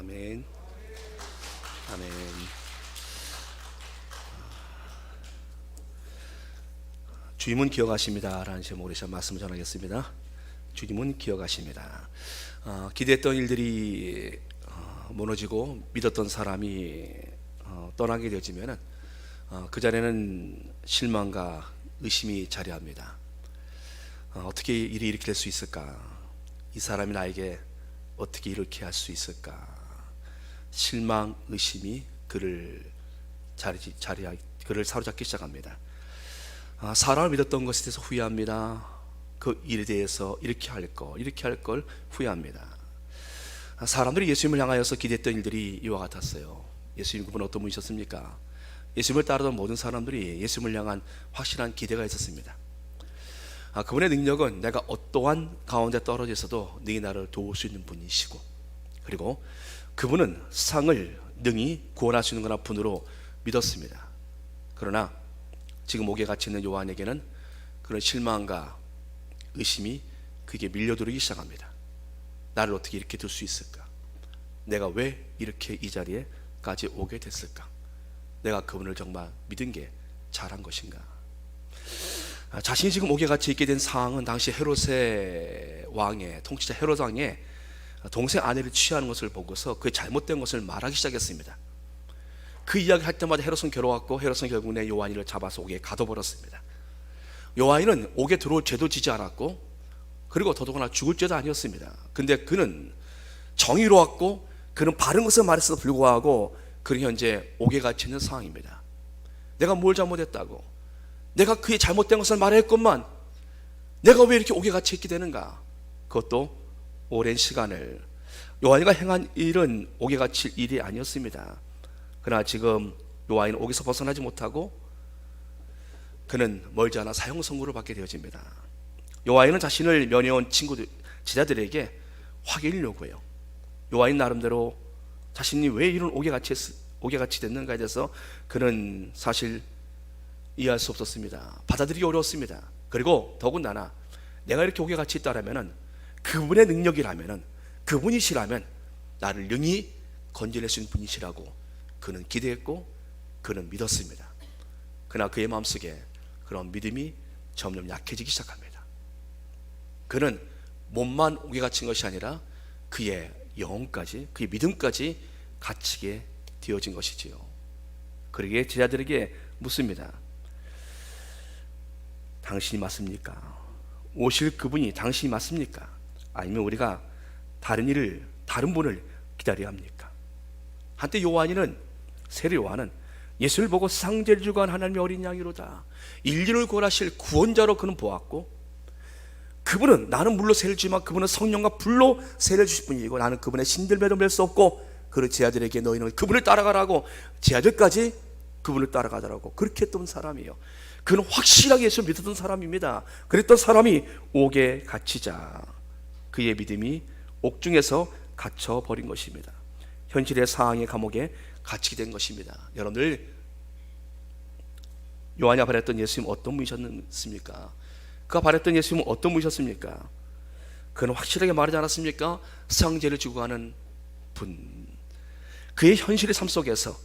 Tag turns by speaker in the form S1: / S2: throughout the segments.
S1: 아멘. 아멘. 주님은 기억하십니다 라는 제목으로 시작 말씀을 전하겠습니다. 주님은 기억하십니다. 기대했던 일들이 무너지고 믿었던 사람이 떠나게 되어지면 그 자리에는 실망과 의심이 자리합니다. 어떻게 일이 이렇게 될 수 있을까? 이 사람이 나에게 어떻게 이렇게 할 수 있을까? 실망, 의심이 그를 사로잡기 시작합니다. 사람을 믿었던 것에 대해서 후회합니다. 그 일에 대해서 이렇게 할 걸 후회합니다. 사람들이 예수님을 향하여서 기대했던 일들이 이와 같았어요. 예수님 그분 어떤 분이셨습니까? 예수님을 따르던 모든 사람들이 예수님을 향한 확실한 기대가 있었습니다. 그분의 능력은 내가 어떠한 가운데 떨어져 있어도 능히 나를 도울 수 있는 분이시고, 그리고 그분은 세상을 능히 구원할 수 있는 거나 분으로 믿었습니다. 그러나 지금 옥에 갇혀 있는 요한에게는 그런 실망과 의심이 그게 밀려들기 시작합니다. 나를 어떻게 이렇게 둘 수 있을까? 내가 왜 이렇게 이 자리에까지 오게 됐을까? 내가 그분을 정말 믿은 게 잘한 것인가? 자신이 지금 옥에 갇혀 있게 된 상황은 당시 헤롯의 왕의 통치자 헤롯 왕의 동생 아내를 취하는 것을 보고서 그의 잘못된 것을 말하기 시작했습니다. 그 이야기 할 때마다 헤롯은 괴로웠고, 헤롯은 결국 내 요한이를 잡아서 옥에 가둬버렸습니다. 요한이는 옥에 들어올 죄도 지지 않았고, 그리고 더더구나 죽을 죄도 아니었습니다. 근데 그는 정의로웠고, 그는 바른 것을 말했어도 불구하고 그는 현재 옥에 갇혀 있는 상황입니다. 내가 뭘 잘못했다고? 내가 그의 잘못된 것을 말했건만 내가 왜 이렇게 옥에 갇혀 있게 되는가? 그것도 오랜 시간을. 요한이가 행한 일은 옥에 갇힐 일이 아니었습니다. 그러나 지금 요한이는 옥에서 벗어나지 못하고 그는 멀지 않아 사형 선고를 받게 되어집니다. 요한이는 자신을 면회온 친구들, 제자들에게 확인을 요구해요. 요한이 나름대로 자신이 왜 이런 옥에 같이 됐는가에 대해서 그는 사실 이해할 수 없었습니다. 받아들이기 어려웠습니다. 그리고 더군다나 내가 이렇게 옥에 같이 있다라면은, 그분의 능력이라면은, 그분이시라면 나를 능히 건져낼 수 있는 분이시라고 그는 기대했고 그는 믿었습니다. 그러나 그의 마음속에 그런 믿음이 점점 약해지기 시작합니다. 그는 몸만 옥에 갇힌 것이 아니라 그의 영혼까지, 그의 믿음까지 갇히게 되어진 것이지요. 그러기에 제자들에게 묻습니다. 당신이 맞습니까? 오실 그분이 당신이 맞습니까? 아니면 우리가 다른 분을 기다려야 합니까? 한때 세례 요한은 예수를 보고 세상죄를 주관 하나님의 어린 양이로다, 인류를 구원하실 구원자로 그는 보았고, 그분은, 나는 물로 세례를 주지만 그분은 성령과 불로 세례를 주실 분이고, 나는 그분의 신들매도 맬 수 없고, 그 제자들에게 너희는 그분을 따라가라고, 제자들까지 그분을 따라가더라고 그렇게 했던 사람이에요. 그는 확실하게 예수를 믿었던 사람입니다. 그랬던 사람이 옥에 갇히자 그의 믿음이 옥중에서 갇혀버린 것입니다. 현실의 상황의 감옥에 갇히게 된 것입니다. 여러분들, 요한이 바랬던 예수님 어떤 분이셨습니까? 그가 바랬던 예수님은 어떤 분이셨습니까? 그는 확실하게 말하지 않았습니까? 세상죄를 지고 가는 분. 그의 현실의 삶 속에서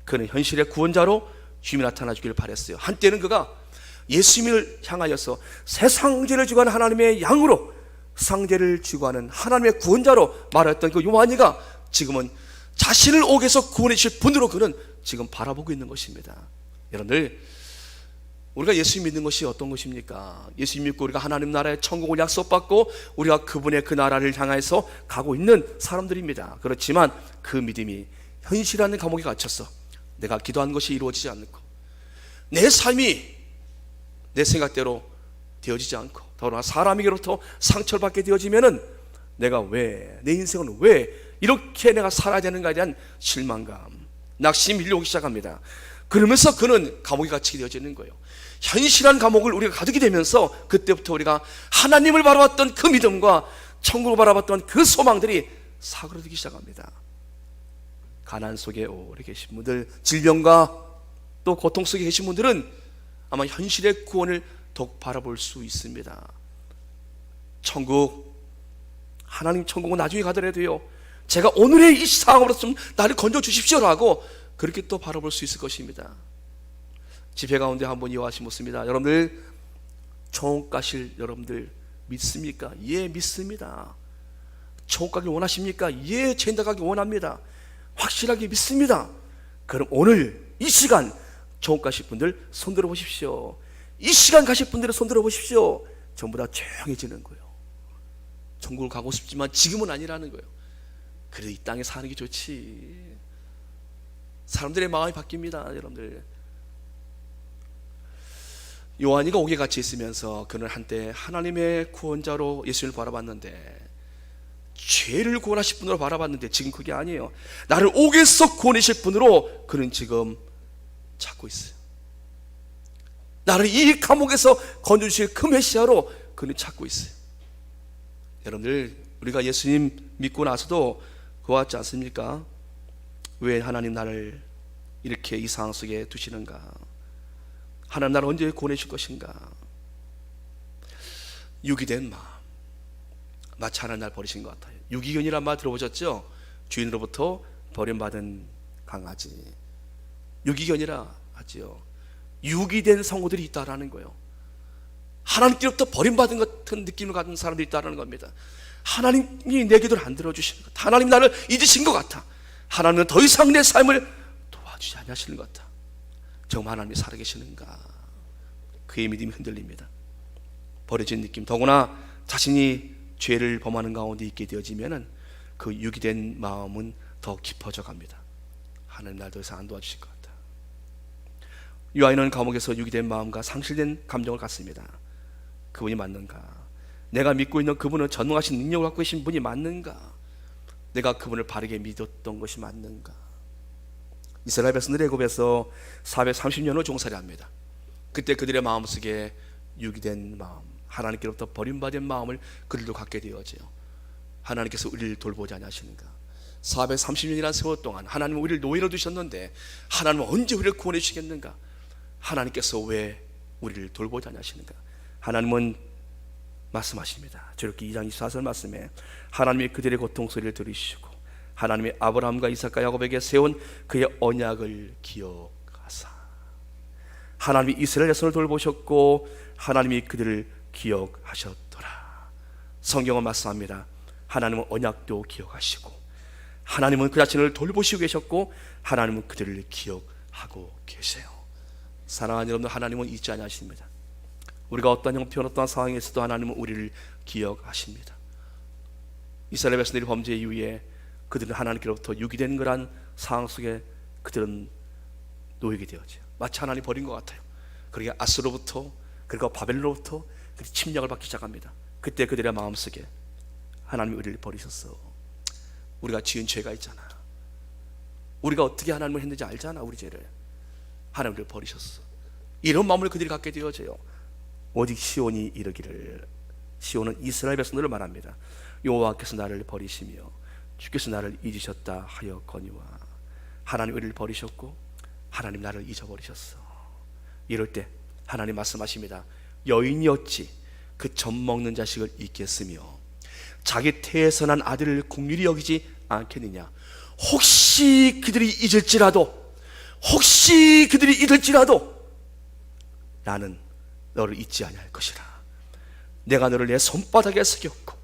S1: 그는 현실의 구원자로 주님이 나타나 주기를 바랬어요. 한때는 그가 예수님을 향하여서 세상죄를 지고 가는 하나님의 양으로, 세상죄를 지고 가는 하나님의 구원자로 말했던 그 요한이가 지금은 자신을 옥에서 구원해 주실 분으로 그는 지금 바라보고 있는 것입니다. 여러분들, 우리가 예수 믿는 것이 어떤 것입니까? 예수 믿고 우리가 하나님 나라의 천국을 약속받고 우리가 그분의 그 나라를 향해서 가고 있는 사람들입니다. 그렇지만 그 믿음이 현실이라는 감옥에 갇혀서 내가 기도한 것이 이루어지지 않고, 내 삶이 내 생각대로 되어지지 않고, 더구나 사람에게로부터 상처를 받게 되어지면은 내가 내 인생은 왜 이렇게 내가 살아야 되는가에 대한 실망감, 낙심이 밀려오기 시작합니다. 그러면서 그는 감옥에 갇히게 되어지는 거예요. 현실한 감옥을 우리가 가두게 되면서 그때부터 우리가 하나님을 바라봤던 그 믿음과 천국을 바라봤던 그 소망들이 사그러들기 시작합니다. 가난 속에 오래 계신 분들, 질병과 또 고통 속에 계신 분들은 아마 현실의 구원을 더욱 바라볼 수 있습니다. 하나님 천국은 나중에 가더라도요, 제가 오늘의 이 상황으로 좀 나를 건져 주십시오라고 그렇게 또 바라볼 수 있을 것입니다. 집회 가운데 한 분 이와시 묻습니다. 여러분들 천국 가실 여러분들 믿습니까? 예, 믿습니다. 천국 가길 원하십니까? 예, 천국 가길 원합니다. 확실하게 믿습니다. 그럼 오늘 이 시간 천국 가실 분들 손 들어 보십시오. 이 시간 가실 분들은 손 들어 보십시오. 전부 다 조용해지는 거예요. 천국을 가고 싶지만 지금은 아니라는 거예요. 그래도 이 땅에 사는 게 좋지. 사람들의 마음이 바뀝니다. 여러분들, 요한이가 옥에 갇혀 있으면서 그는 한때 하나님의 구원자로 예수님을 바라봤는데, 죄를 구원하실 분으로 바라봤는데 지금 그게 아니에요. 나를 옥에서 구원하실 분으로 그는 지금 찾고 있어요. 나를 이 감옥에서 건져주실 그 메시아로 그는 찾고 있어요. 여러분들, 우리가 예수님 믿고 나서도 그와 같지 않습니까? 왜 하나님 나를 이렇게 이 상황 속에 두시는가? 하나님 나를 언제 구원해 줄 것인가? 유기된 마음, 마치 하나님 날 버리신 것 같아요. 유기견이란 말 들어보셨죠? 주인으로부터 버림받은 강아지, 유기견이라 하지요. 유기된 성도들이 있다라는 거예요. 하나님께로부터 버림받은 것 같은 느낌을 가진 사람들이 있다는 겁니다. 하나님이 내 기도를 안 들어주시는 것 같아. 하나님 나를 잊으신 것 같아. 하나님은 더 이상 내 삶을 도와주지 않으시는 것 같아. 정말 하나님이 살아계시는가? 그의 믿음이 흔들립니다. 버려진 느낌, 더구나 자신이 죄를 범하는 가운데 있게 되어지면 그 유기된 마음은 더 깊어져 갑니다. 하나님 날 더 이상 안 도와주실 것 같아. 요한은 감옥에서 유기된 마음과 상실된 감정을 갖습니다. 그분이 맞는가? 내가 믿고 있는 그분은 전능하신 능력을 갖고 계신 분이 맞는가? 내가 그분을 바르게 믿었던 것이 맞는가? 이스라엘 백성들이 애굽에서 430년을 종살이 합니다. 그때 그들의 마음속에 유기된 마음, 하나님께로부터 버림받은 마음을 그들도 갖게 되어져요. 하나님께서 우리를 돌보지 않으시는가? 430년이라는 세월 동안 하나님은 우리를 노예로 두셨는데 하나님은 언제 우리를 구원해 주시겠는가? 하나님께서 왜 우리를 돌보지 않으시는가? 하나님은 말씀하십니다. 저렇게 2장 24절 말씀에 하나님이 그들의 고통 소리를 들으시고 하나님이 아브라함과 이삭과 야곱에게 세운 그의 언약을 기억하사, 하나님이 이스라엘 자손을 돌보셨고 하나님이 그들을 기억하셨더라. 성경은 말씀합니다. 하나님은 언약도 기억하시고 하나님은 그 자신을 돌보시고 계셨고 하나님은 그들을 기억하고 계세요. 사랑하는 여러분들, 하나님은 잊지 않으십니다. 우리가 어떤 형편, 어떤 상황에서도 하나님은 우리를 기억하십니다. 이스라엘 백성들이 범죄 이후에 그들은 하나님께로부터 유기된 거란 상황 속에 그들은 놓이게 되었죠. 마치 하나님 버린 것 같아요. 그러게 아스로부터, 그리고 바벨로부터 침략을 받기 시작합니다. 그때 그들의 마음속에 하나님이 우리를 버리셨어. 우리가 지은 죄가 있잖아. 우리가 어떻게 하나님을 했는지 알잖아. 우리 죄를. 하나님을 버리셨어. 이런 마음을 그들이 갖게 되어져요. 오직 시온이 이르기를, 시온은 이스라엘 백성들을 말합니다. 여호와께서 나를 버리시며 주께서 나를 잊으셨다 하였거니와. 하나님 우리를 버리셨고 하나님 나를 잊어버리셨어. 이럴 때 하나님 말씀하십니다. 여인이 어찌 그 젖 먹는 자식을 잊겠으며 자기 태에서 난 아들을 긍휼히 여기지 않겠느냐. 혹시 그들이 잊을지라도, 혹시 그들이 잊을지라도 나는 너를 잊지 아니할 것이라. 내가 너를 내 손바닥에 새겼고.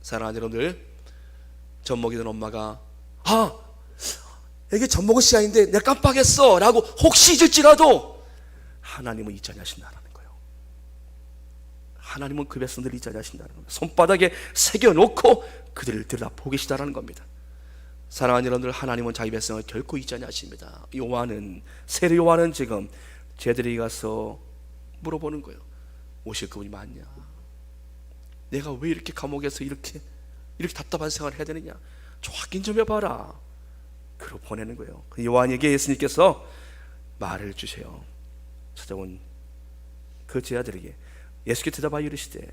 S1: 사랑하는 여러분들, 젖 먹이던 엄마가 이게 젖 먹을 시간인데 내가 깜빡했어 라고 혹시 잊을지라도 하나님은 잊지 않으신다는 거예요. 하나님은 그 백성들을 잊지 않으신다는 겁니다. 손바닥에 새겨놓고 그들을 들여다보고 계시다는 겁니다. 사랑하는 여러분들, 하나님은 자기 백성을 결코 잊지 않으십니다. 세례 요한은 지금 제들에게 가서 물어보는 거예요. 오실 그분이 맞냐? 내가 왜 이렇게 감옥에서 이렇게 답답한 생활을 해야 되느냐? 좀 확인 좀 해봐라. 그러고 보내는 거예요. 요한에게 예수님께서 말을 주세요. 찾아온 그 제자들에게 예수께 대답하여 이르시되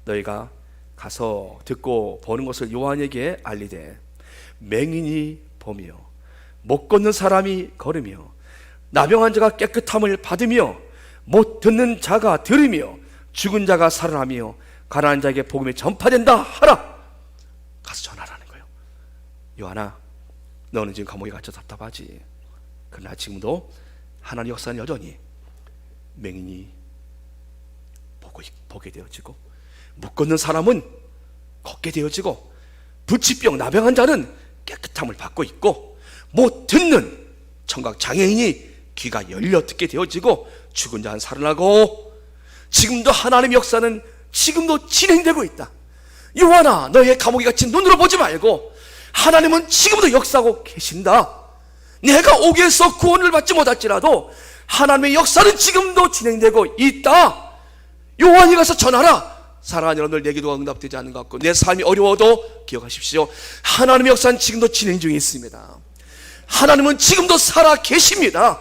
S1: 너희가 가서 듣고 보는 것을 요한에게 알리되 맹인이 보며 못 걷는 사람이 걸으며 나병한 자가 깨끗함을 받으며 못 듣는 자가 들으며 죽은 자가 살아나며 가난한 자에게 복음이 전파된다 하라. 가서 전하라는 거예요. 요한아, 너는 지금 감옥에 갇혀 답답하지. 그러나 지금도 하나님의 역사는 여전히 맹인이 보게 되어지고, 못 걷는 사람은 걷게 되어지고, 불치병 나병한 자는 깨끗함을 받고 있고, 못 듣는 청각 장애인이 귀가 열려 듣게 되어지고, 죽은 자는 살아나고, 지금도 하나님의 역사는 지금도 진행되고 있다. 요한아, 너의 감옥에 갇힌 눈으로 보지 말고 하나님은 지금도 역사하고 계신다. 내가 오게 해서 구원을 받지 못할지라도 하나님의 역사는 지금도 진행되고 있다. 요한이 가서 전하라. 사랑하는 여러분들, 내 기도가 응답되지 않는 것 같고 내 삶이 어려워도 기억하십시오. 하나님의 역사는 지금도 진행 중에 있습니다. 하나님은 지금도 살아 계십니다.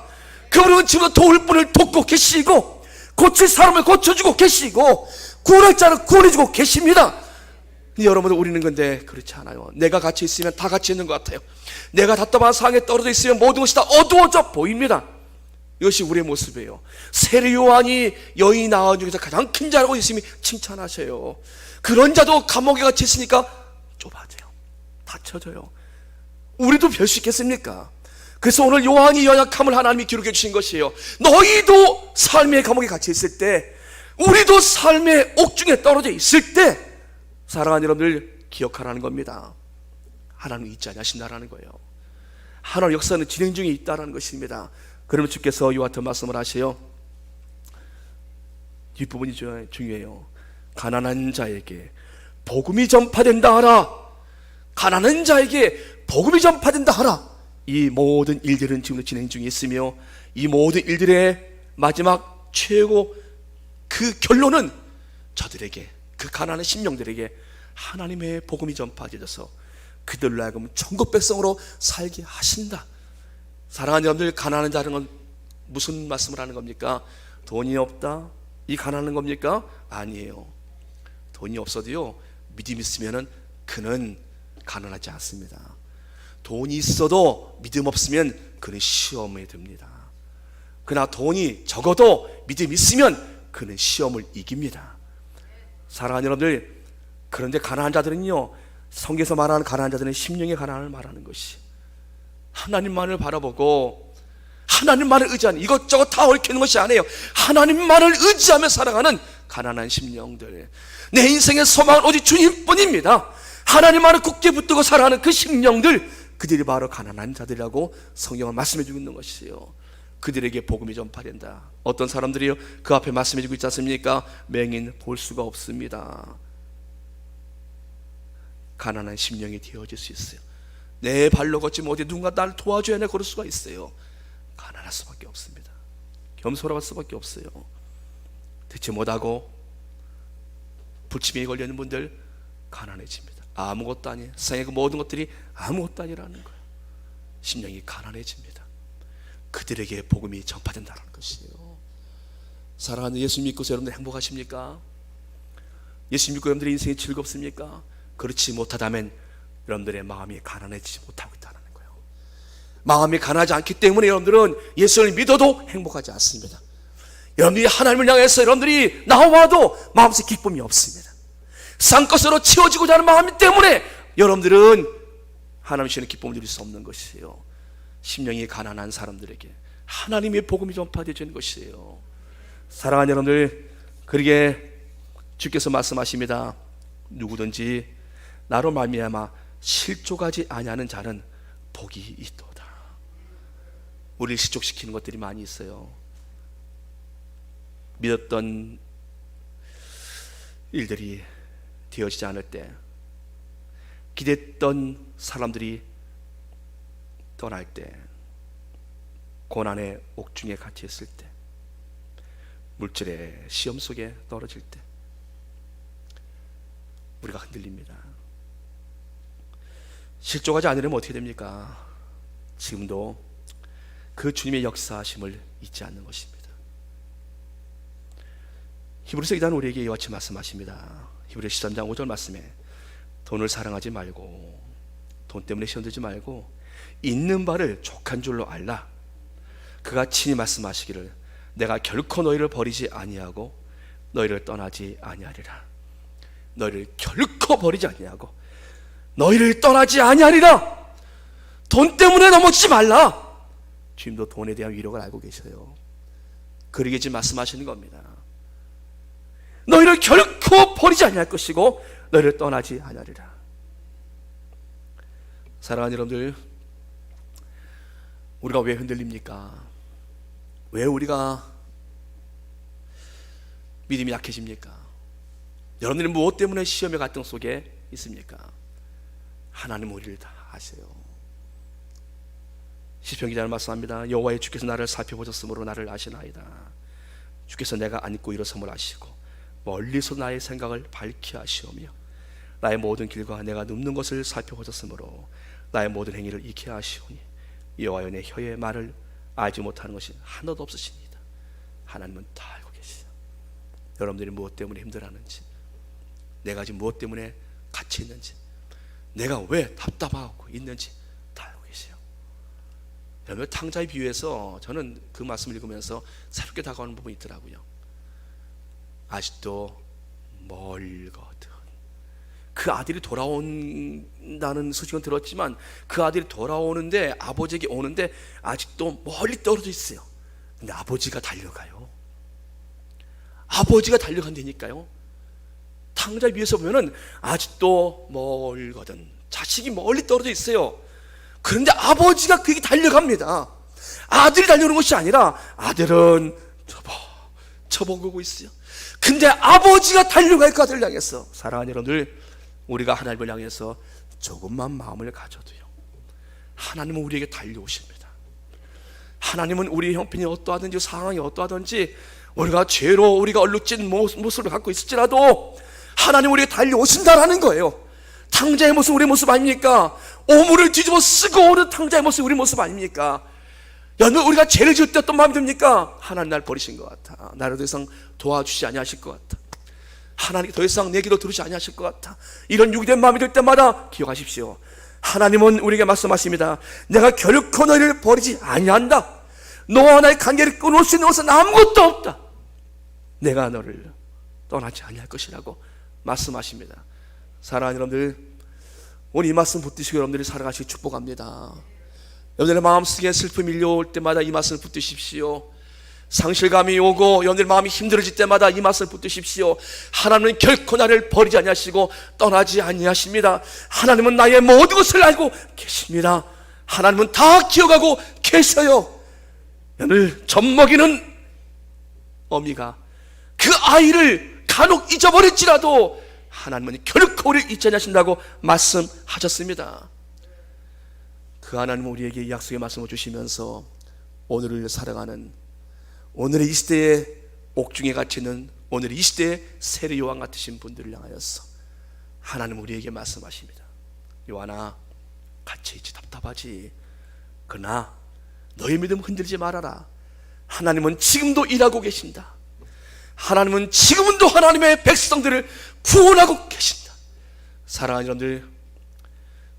S1: 그분은 지금도 도울 분을 돕고 계시고, 고칠 사람을 고쳐주고 계시고, 구원할 자를 구원해주고 계십니다. 여러분들, 우리는 근데 그렇지 않아요. 내가 같이 있으면 다 같이 있는 것 같아요. 내가 답답한 상황에 떨어져 있으면 모든 것이 다 어두워져 보입니다. 이것이 우리의 모습이에요. 세례 요한이 여인이 나온 중에서 가장 큰 자라고 예수님이 칭찬하셔요. 그런 자도 감옥에 갇혀 있으니까 좁아져요, 닫혀져요. 우리도 별 수 있겠습니까? 그래서 오늘 요한이 연약함을 하나님이 기록해 주신 것이에요. 너희도 삶의 감옥에 갇혀 있을 때, 우리도 삶의 옥중에 떨어져 있을 때, 사랑하는 여러분들, 기억하라는 겁니다. 하나님 잊지 않으신다라는 거예요. 하나님 역사는 진행 중에 있다라는 것입니다. 그러면 주께서 이와 같은 말씀을 하세요. 뒷부분이 중요해요. 가난한 자에게 복음이 전파된다 하라. 가난한 자에게 복음이 전파된다 하라. 이 모든 일들은 지금도 진행 중에 있으며, 이 모든 일들의 마지막 최고 그 결론은 저들에게, 그 가난한 심령들에게 하나님의 복음이 전파되어서 그들로 하여금 천국 백성으로 살게 하신다. 사랑하는 여러분들, 가난한 자는 건 무슨 말씀을 하는 겁니까? 돈이 없다, 이 가난한 겁니까? 아니에요. 돈이 없어도요, 믿음이 있으면 그는 가난하지 않습니다. 돈이 있어도 믿음 없으면 그는 시험에 듭니다. 그러나 돈이 적어도 믿음이 있으면 그는 시험을 이깁니다. 사랑하는 여러분들, 그런데 가난한 자들은요, 성경에서 말하는 가난한 자들은 심령의 가난을 말하는 것이, 하나님만을 바라보고 하나님만을 의지하는, 이것저것 다 얽혀있는 것이 아니에요. 하나님만을 의지하며 살아가는 가난한 심령들, 내 인생의 소망은 오직 주님뿐입니다. 하나님만을 굳게 붙들고 살아가는 그 심령들, 그들이 바로 가난한 자들이라고 성경은 말씀해주고 있는 것이에요. 그들에게 복음이 전파된다. 어떤 사람들이요, 그 앞에 말씀해주고 있지 않습니까? 맹인 볼 수가 없습니다. 가난한 심령이 되어질 수 있어요. 내 발로 걷지 못해 누군가 나를 도와줘야 내 걸을 수가 있어요. 가난할 수밖에 없습니다. 겸손할 수밖에 없어요. 듣지 못하고 불치병에 걸려있는 분들 가난해집니다. 아무것도 아니에요. 세상의 그 모든 것들이 아무것도 아니라는 거예요. 심령이 가난해집니다. 그들에게 복음이 전파된다는 것이에요. 사랑하는 예수 믿고서 여러분들 행복하십니까? 예수 믿고 여러분들의 인생이 즐겁습니까? 그렇지 못하다면 여러분들의 마음이 가난해지지 못하고 있다는 거예요. 마음이 가난하지 않기 때문에 여러분들은 예수를 믿어도 행복하지 않습니다. 여러분들이 하나님을 향해서 여러분들이 나와도 마음속에 기쁨이 없습니다. 쌍것으로 채워지고자 하는 마음 때문에 여러분들은 하나님 주시는 기쁨을 누릴 수 없는 것이에요. 심령이 가난한 사람들에게 하나님의 복음이 전파되어지는 것이에요. 사랑하는 여러분들, 그러게 주께서 말씀하십니다. 누구든지 나로 말미암아 실족하지 아니하는 자는 복이 있도다. 우리를 실족시키는 것들이 많이 있어요. 믿었던 일들이 되어지지 않을 때, 기대했던 사람들이 떠날 때, 고난의 옥중에 갇혀 있을 때, 물질의 시험 속에 떨어질 때 우리가 흔들립니다. 실족하지 않으려면 어떻게 됩니까? 지금도 그 주님의 역사하심을 잊지 않는 것입니다. 히브리서 2장 우리에게 이와 같이 말씀하십니다. 히브리서 13장 5절 말씀에 돈을 사랑하지 말고, 돈 때문에 시험들지 말고 있는 바를 족한 줄로 알라. 그가 친히 말씀하시기를 내가 결코 너희를 버리지 아니하고 너희를 떠나지 아니하리라. 너희를 결코 버리지 아니하고 너희를 떠나지 아니하리라. 돈 때문에 넘어지지 말라. 주님도 돈에 대한 위력을 알고 계셔요. 그러게 지금 말씀하시는 겁니다. 너희를 결코 버리지 아니할 것이고 너희를 떠나지 아니하리라. 사랑하는 여러분들, 우리가 왜 흔들립니까? 왜 우리가 믿음이 약해집니까? 여러분들은 무엇 때문에 시험의 갈등 속에 있습니까? 하나님 우리를 다 아세요. 시편 기자는 말씀합니다. 여호와의 주께서 나를 살펴보셨으므로 나를 아시나이다. 주께서 내가 앉고 일어섬을 아시고 멀리서 나의 생각을 밝히 아시오며 나의 모든 길과 내가 눕는 것을 살펴보셨으므로 나의 모든 행위를 익히 아시오니 여호와여 내 혀의 말을 알지 못하는 것이 하나도 없으십니다. 하나님은 다 알고 계시죠. 여러분들이 무엇 때문에 힘들어하는지, 내가 지금 무엇 때문에 갇혀 있는지, 내가 왜 답답하고 있는지 다 알고 계세요. 여러분, 탕자의 비유에서 저는 그 말씀을 읽으면서 새롭게 다가오는 부분이 있더라고요. 아직도 멀거든. 그 아들이 돌아온다는 소식은 들었지만 그 아들이 돌아오는데, 아버지에게 오는데 아직도 멀리 떨어져 있어요. 근데 아버지가 달려가요. 아버지가 달려간다니까요. 탕자 위에서 보면은 아직도 멀거든. 자식이 멀리 떨어져 있어요. 그런데 아버지가 그에게 달려갑니다. 아들이 달려오는 것이 아니라 아들은 저보고 있어요. 근데 아버지가 달려갈 그 아들을 향해서, 사랑하는 여러분들, 우리가 하나님을 향해서 조금만 마음을 가져도요, 하나님은 우리에게 달려오십니다. 하나님은 우리의 형편이 어떠하든지 상황이 어떠하든지 우리가 죄로 우리가 얼룩진 모습을 갖고 있을지라도 하나님 우리에게 달려오신다라는 거예요. 탕자의 모습 우리의 모습 아닙니까? 오물을 뒤집어 쓰고 오는 탕자의 모습 우리 모습 아닙니까? 여러분, 우리가 죄를 지을 때 어떤 마음이 듭니까? 하나님 날 버리신 것 같아. 나를 더 이상 도와주시지 아니하실 것 같아. 하나님 더 이상 내 기도 들으시지 아니하실 것 같아. 이런 유기된 마음이 들 때마다 기억하십시오. 하나님은 우리에게 말씀하십니다. 내가 결코 너희를 버리지 아니한다. 너와 나의 관계를 끊을 수 있는 것은 아무것도 없다. 내가 너를 떠나지 아니할 것이라고 말씀하십니다. 사랑하는 여러분들, 오늘 이 말씀 붙드시고 여러분들이 살아가시기 축복합니다. 여러분들의 마음속에 슬픔이 밀려올 때마다 이 말씀을 붙드십시오. 상실감이 오고 여러분들 마음이 힘들어질 때마다 이 말씀을 붙드십시오. 하나님은 결코 나를 버리지 아니하시고 떠나지 아니하십니다. 하나님은 나의 모든 것을 알고 계십니다. 하나님은 다 기억하고 계셔요. 여러분들, 젖먹이는 어미가 그 아이를 간혹 잊어버릴지라도 하나님은 결코 우리를 잊지 않으신다고 말씀하셨습니다. 그 하나님은 우리에게 이 약속의 말씀을 주시면서 오늘을 살아가는, 오늘의 이 시대에 옥중에 갇히는, 오늘의 이 시대에 세례 요한 같으신 분들을 향하여서 하나님은 우리에게 말씀하십니다. 요한아, 갇혀있지 답답하지. 그러나 너의 믿음 흔들지 말아라. 하나님은 지금도 일하고 계신다. 하나님은 지금도 하나님의 백성들을 구원하고 계신다. 사랑하는 여러분들,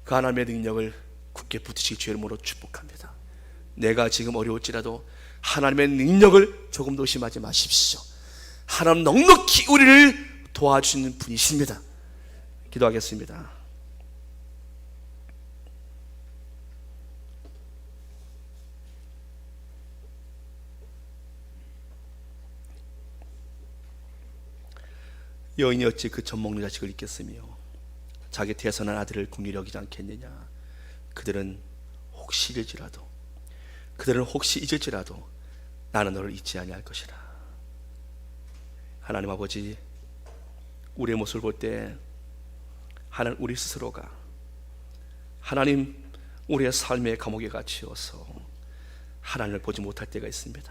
S1: 그 하나님의 능력을 굳게 붙이시기 주의 이름으로 축복합니다. 내가 지금 어려울지라도 하나님의 능력을 조금도 의심하지 마십시오. 하나님 넉넉히 우리를 도와주시는 분이십니다. 기도하겠습니다. 여인이 어찌 그 젖먹는 자식을 잊겠으며 자기 태어난 아들을 긍휼히 여기지 않겠느냐. 그들은 혹시 잊을지라도 나는 너를 잊지 아니할 것이라. 하나님 아버지, 우리의 모습을 볼 때 하나님, 우리 스스로가 하나님 우리의 삶의 감옥에 갇히어서 하나님을 보지 못할 때가 있습니다.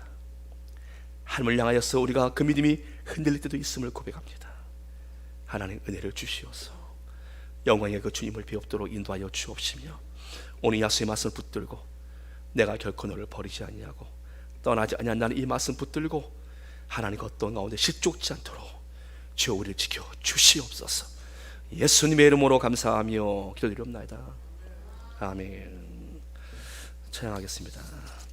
S1: 하나님을 향하여서 우리가 그 믿음이 흔들릴 때도 있음을 고백합니다. 하나님 은혜를 주시옵소서. 영광의 그 주님을 배웁도록 인도하여 주옵시며 오늘 약속의 말씀을 붙들고 내가 결코 너를 버리지 아니하고 떠나지 아니한다는 이 말씀 붙들고 하나님 어떤 가운데 실족지 않도록 주여 우리를 지켜 주시옵소서. 예수님의 이름으로 감사하며 기도드리옵나이다. 아멘. 찬양하겠습니다.